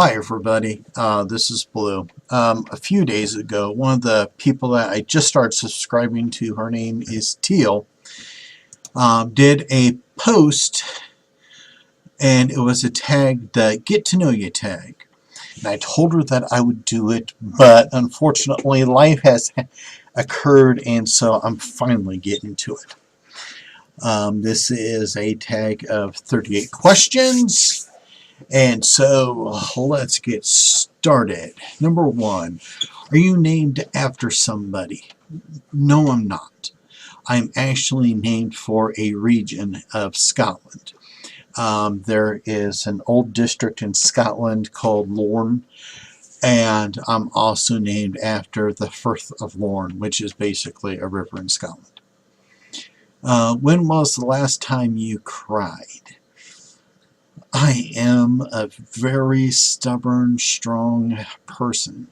Hi everybody, this is Blue. A few days ago, one of the people that I just started subscribing to, her name is Teal, did a post, and it was a tag, the Get to Know You tag. And I told her that I would do it, but unfortunately life has occurred, and so I'm finally getting to it. This is a tag of 38 questions. And so let's get started. Number 1, are you named after somebody? No, I'm not. I'm actually named for a region of Scotland. There is an old district in Scotland called Lorne, and I'm also named after the Firth of Lorne, which is basically a river in Scotland. When was the last time you cried? I am a very stubborn, strong person.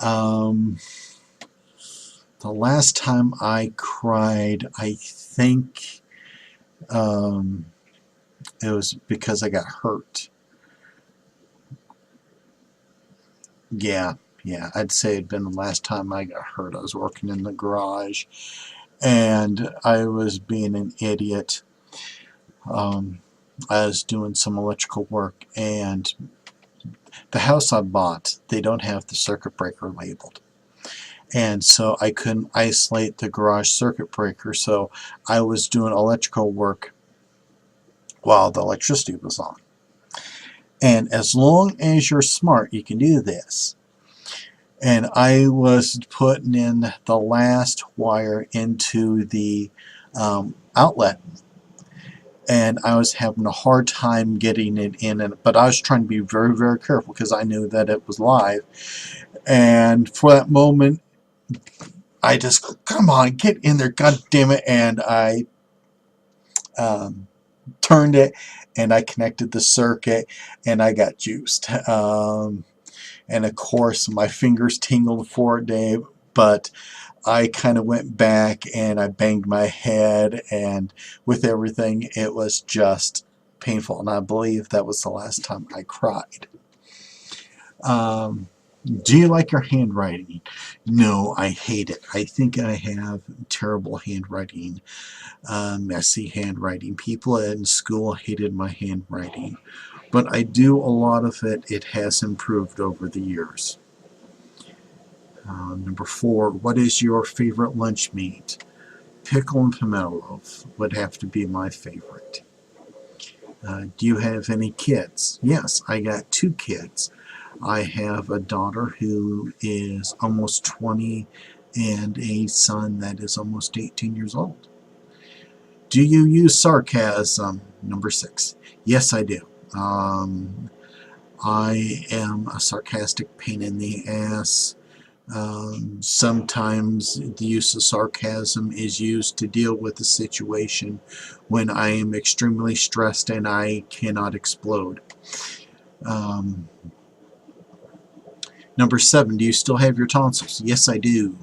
The last time I cried, I think it was because I got hurt. Yeah, I'd say it'd been the last time I got hurt. I was working in the garage, and I was being an idiot. I was doing some electrical work, and the house I bought, they don't have the circuit breaker labeled. And so I couldn't isolate the garage circuit breaker, so I was doing electrical work while the electricity was on. And as long as you're smart, you can do this. And I was putting in the last wire into the outlet, and I was having a hard time getting it in, but I was trying to be very, very careful because I knew that it was live. And for that moment, I just go, come on, get in there, god damn it, and I turned it, and I connected the circuit, and I got juiced. And of course, my fingers tingled for a day, but I kind of went back and I banged my head, and with everything, it was just painful, and I believe that was the last time I cried. Do you like your handwriting? No, I hate it. I think I have terrible handwriting, messy handwriting. People in school hated my handwriting, but I do a lot of it. It has improved over the years. Number 4, what is your favorite lunch meat? Pickle and pimento loaf would have to be my favorite. Do you have any kids? Yes, I got 2 kids. I have a daughter who is almost 20 and a son that is almost 18 years old. Do you use sarcasm? Number 6. Yes, I do. I am a sarcastic pain in the ass. Sometimes the use of sarcasm is used to deal with a situation when I am extremely stressed and I cannot explode. Number 7, do you still have your tonsils? Yes, I do.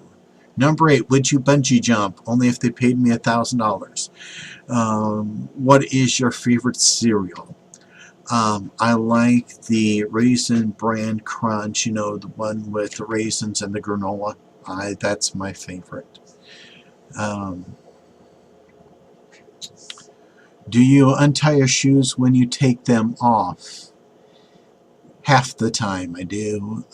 Number 8, would you bungee jump? Only if they paid me $1,000. What is your favorite cereal? I like the Raisin Bran Crunch, you know, the one with the raisins and the granola. That's my favorite. Do you untie your shoes when you take them off? Half the time I do.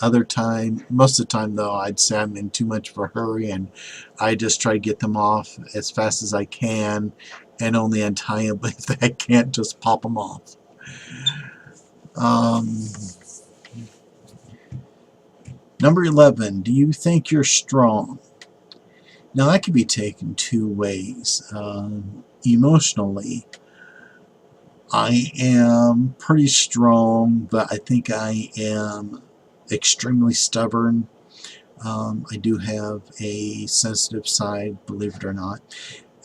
Most of the time though, I'd say I'm in too much of a hurry, and I just try to get them off as fast as I can and only untie them if I can't just pop them off. Number 11, do you think you're strong? Now that could be taken 2 ways. Emotionally, I am pretty strong, but I think I am extremely stubborn. I do have a sensitive side, believe it or not,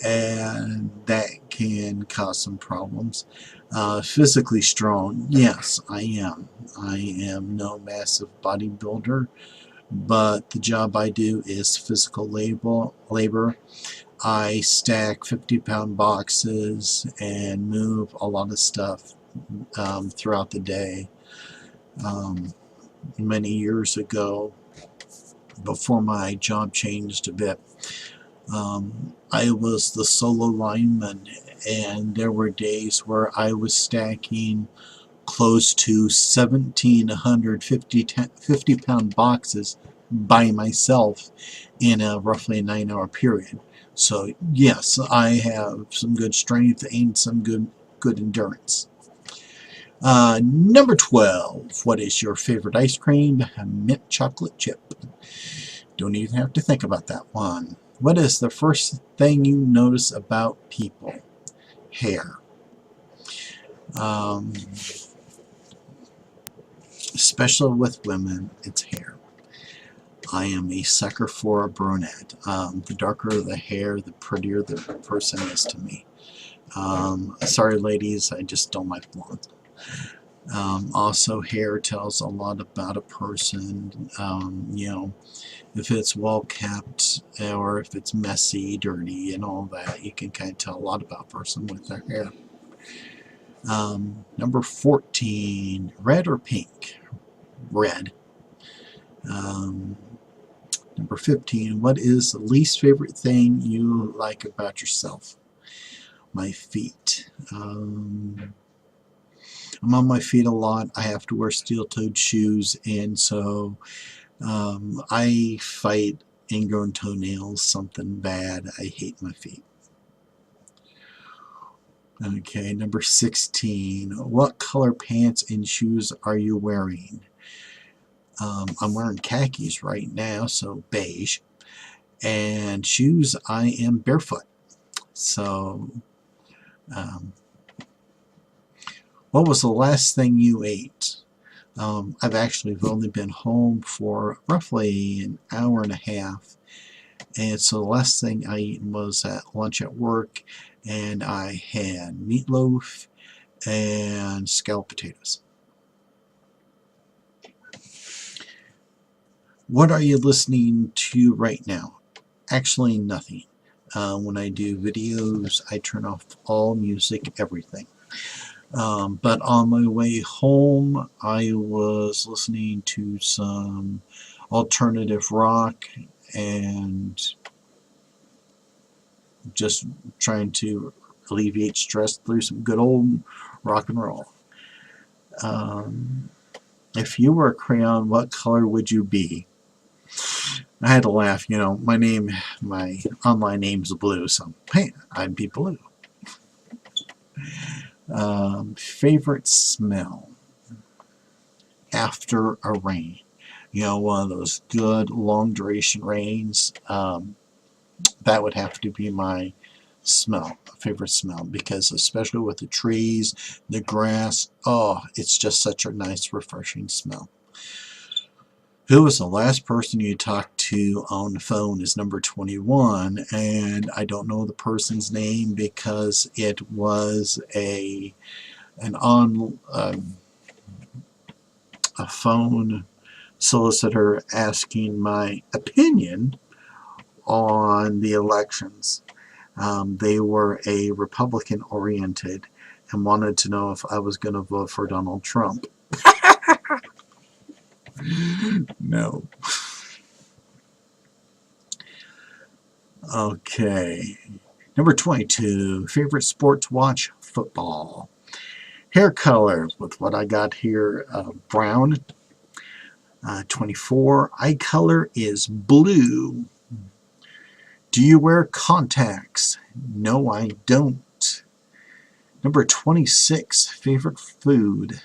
and that can cause some problems. Physically strong, yes, I am. I am no massive bodybuilder, but the job I do is physical labor. I stack 50-pound boxes and move a lot of stuff throughout the day. Many years ago, before my job changed a bit. I was the solo lineman, and there were days where I was stacking close to 1,750 pound boxes by myself in a roughly 9-hour period. So yes, I have some good strength and some good endurance. Number 12. What is your favorite ice cream? Mint chocolate chip. Don't even have to think about that one. What is the first thing you notice about people? Hair. Especially with women, it's hair. I am a sucker for a brunette. The darker the hair, the prettier the person is to me. Sorry ladies, I just don't like blonde. Also, hair tells a lot about a person. You know, if it's well kept or if it's messy, dirty, and all that, you can kind of tell a lot about a person with their hair. Number 14, red or pink? Red. Number 15, what is the least favorite thing you like about yourself? My feet. I'm on my feet a lot. I have to wear steel-toed shoes, and so I fight ingrown toenails, something bad. I hate my feet. Okay, number 16. What color pants and shoes are you wearing? I'm wearing khakis right now, so beige. And shoes, I am barefoot. So, what was the last thing you ate? I've actually only been home for roughly an hour and a half. And so the last thing I ate was at lunch at work, and I had meatloaf and scalloped potatoes. What are you listening to right now? Actually, nothing. When I do videos, I turn off all music, everything. But on my way home, I was listening to some alternative rock and just trying to alleviate stress through some good old rock and roll. If you were a crayon, what color would you be? I had to laugh, you know, my online name's Blue, so hey, I'd be blue. Favorite smell? After a rain. You know, one of those good long duration rains. That would have to be my favorite smell, because especially with the trees, the grass, oh, it's just such a nice, refreshing smell. Who was the last person you talked to on the phone is number 21, and I don't know the person's name because it was a phone solicitor asking my opinion on the elections. They were a Republican oriented and wanted to know if I was going to vote for Donald Trump. No. Okay. Number 22. Favorite sport to watch? Football. Hair color, with what I got here, brown. 24. Eye color is blue. Do you wear contacts? No, I don't. Number 26. Favorite food?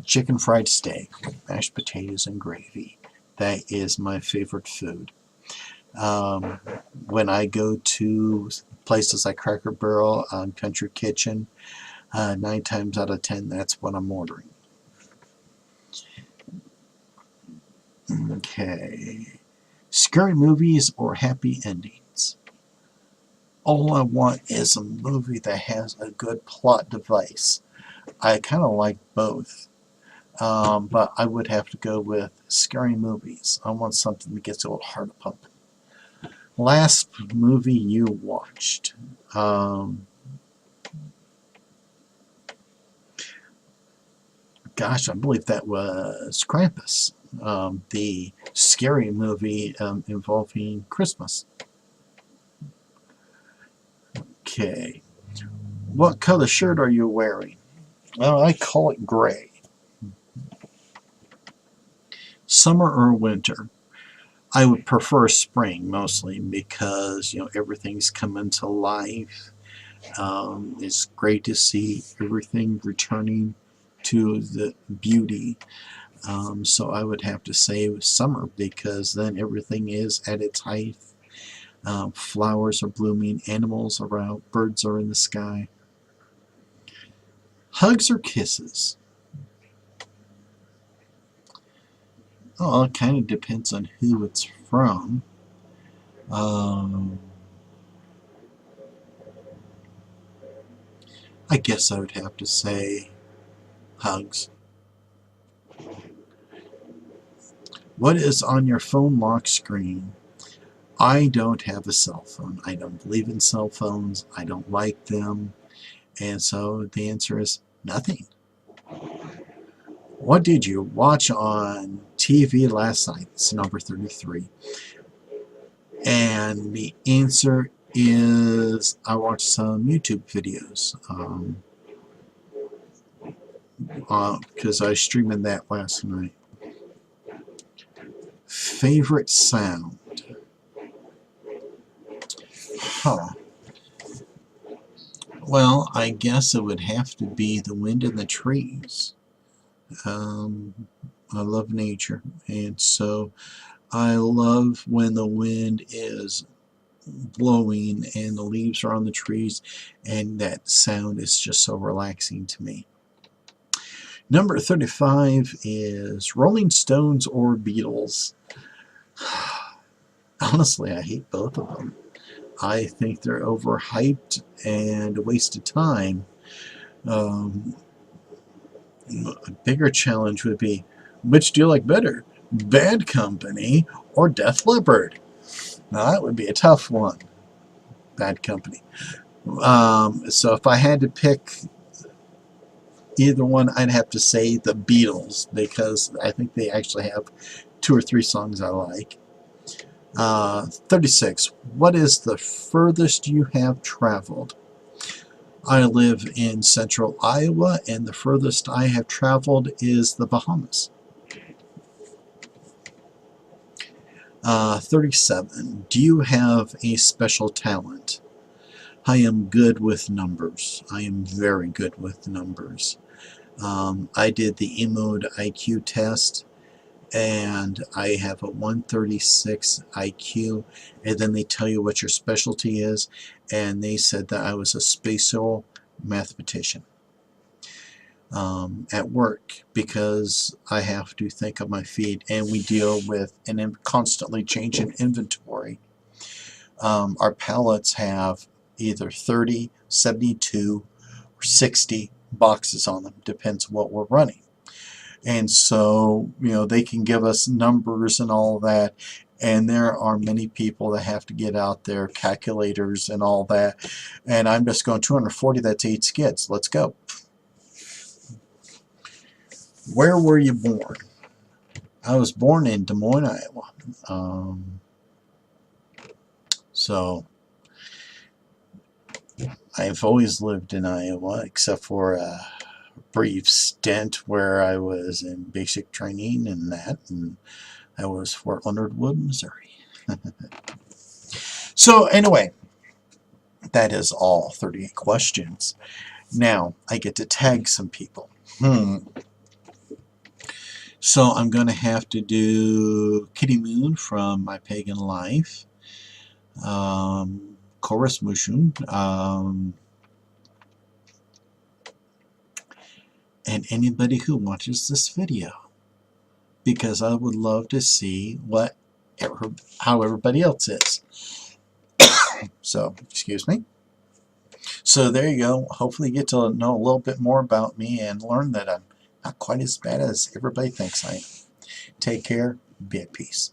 Chicken fried steak, mashed potatoes and gravy. That is my favorite food. When I go to places like Cracker Barrel, Country Kitchen, 9 times out of 10, that's what I'm ordering. Okay. Scary movies or happy endings? All I want is a movie that has a good plot device. I kind of like both. But I would have to go with scary movies. I want something that gets the old heart pumping. Last movie you watched? gosh, I believe that was Krampus, the scary movie involving Christmas. Okay. What color shirt are you wearing? Well, I call it gray. Summer or winter? I would prefer spring mostly because, everything's coming to life. It's great to see everything returning to the beauty. So I would have to say summer because then everything is at its height. Flowers are blooming, animals are out, birds are in the sky. Hugs or kisses? Oh, it kind of depends on who it's from. I guess I would have to say hugs. What is on your phone lock screen? I don't have a cell phone. I don't believe in cell phones. I don't like them. And so the answer is nothing. What did you watch on TV last night? It's number 33. And the answer is I watched some YouTube videos because I was streaming that last night. Favorite sound? Well, I guess it would have to be the wind in the trees. I love nature, and so I love when the wind is blowing and the leaves are on the trees, and that sound is just so relaxing to me. Number 35 is Rolling Stones or Beatles. Honestly, I hate both of them. I think they're overhyped and a waste of time. A bigger challenge would be, which do you like better, Bad Company or Def Leppard? Now that would be a tough one. Bad Company. So if I had to pick either one, I'd have to say the Beatles because I think they actually have 2 or 3 songs I like. 36. What is the furthest you have traveled? I live in central Iowa, and the furthest I have traveled is the Bahamas. 37. Do you have a special talent? I am good with numbers. I am very good with numbers. I did the E-Mode IQ test, and I have a 136 IQ, and then they tell you what your specialty is, and they said that I was a spatial mathematician at work because I have to think on my feet, and we deal with an constantly changing inventory. Our pallets have either 30, 72, or 60 boxes on them, depends what we're running. And so, they can give us numbers and all that, and there are many people that have to get out their calculators and all that, and I'm just going 240, that's 8 skids. Let's go. Where were you born? I was born in Des Moines, Iowa. So I've always lived in Iowa, except for a brief stint where I was in basic training and that was Fort Leonard Wood, Missouri. So anyway, that is all 38 questions. Now I get to tag some people. So I'm going to have to do Kitty Moon from My Pagan Life, Chorus Mushun, and anybody who watches this video, because I would love to see how everybody else is. So, excuse me. So there you go. Hopefully you get to know a little bit more about me and learn that I'm not quite as bad as everybody thinks I am. Take care. Be at peace.